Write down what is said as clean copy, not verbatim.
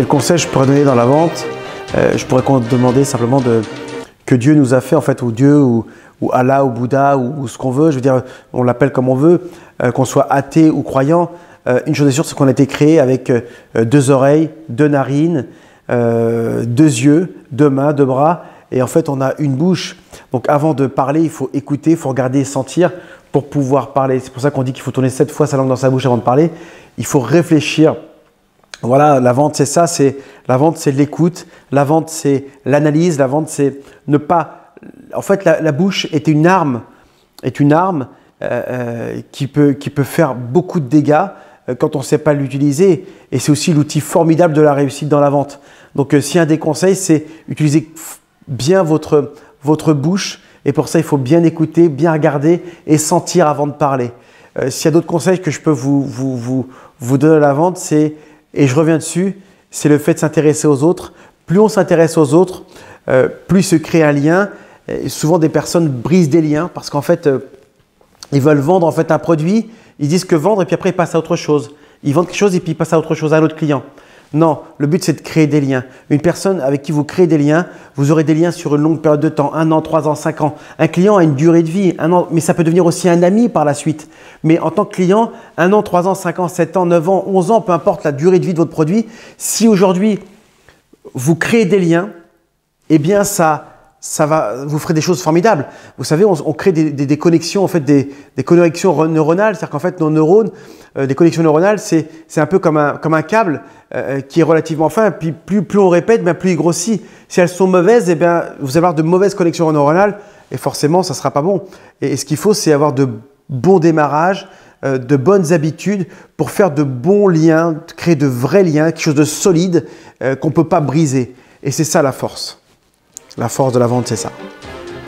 Quel conseil je pourrais donner dans la vente? Je pourrais demander simplement que Dieu nous a fait, en fait, ou Dieu, ou Allah, ou Bouddha, ou ce qu'on veut. Je veux dire, on l'appelle comme on veut, qu'on soit athée ou croyant. Une chose est sûre, c'est qu'on a été créé avec 2 oreilles, 2 narines, 2 yeux, 2 mains, 2 bras. Et en fait, on a une bouche. Donc avant de parler, il faut écouter, il faut regarder et sentir pour pouvoir parler. C'est pour ça qu'on dit qu'il faut tourner 7 fois sa langue dans sa bouche avant de parler. Il faut réfléchir. Voilà, la vente, c'est ça. La vente, c'est l'écoute. La vente, c'est l'analyse. La vente, c'est ne pas… En fait, la bouche est une arme qui peut faire beaucoup de dégâts quand on ne sait pas l'utiliser. Et c'est aussi l'outil formidable de la réussite dans la vente. Donc, si un des conseils, c'est utiliser bien votre bouche. Et pour ça, il faut bien écouter, bien regarder et sentir avant de parler. S'il y a d'autres conseils que je peux vous donner à la vente, c'est… Et je reviens dessus, c'est le fait de s'intéresser aux autres. Plus on s'intéresse aux autres, plus se crée un lien. Et souvent, des personnes brisent des liens parce qu'en fait, ils veulent vendre en fait un produit, ils disent que vendre et puis après, ils passent à autre chose. Ils vendent quelque chose et puis ils passent à autre chose, à un autre client. Non, le but, c'est de créer des liens. Une personne avec qui vous créez des liens, vous aurez des liens sur une longue période de temps, 1 an, 3 ans, 5 ans. Un client a une durée de vie, 1 an, mais ça peut devenir aussi un ami par la suite. Mais en tant que client, 1 an, 3 ans, 5 ans, 7 ans, 9 ans, 11 ans, peu importe la durée de vie de votre produit, si aujourd'hui, vous créez des liens, eh bien vous ferez des choses formidables. Vous savez, on crée des connexions, en fait, des connexions neuronales. C'est-à-dire qu'en fait, nos neurones, des connexions neuronales, c'est un peu comme un câble qui est relativement fin. Puis plus on répète, bien plus il grossit. Si elles sont mauvaises, eh bien, vous allez avoir de mauvaises connexions neuronales et forcément, ça ne sera pas bon. Et ce qu'il faut, c'est avoir de bons démarrages, de bonnes habitudes pour faire de bons liens, créer de vrais liens, quelque chose de solide qu'on ne peut pas briser. Et c'est ça la force. La force de la vente, c'est ça.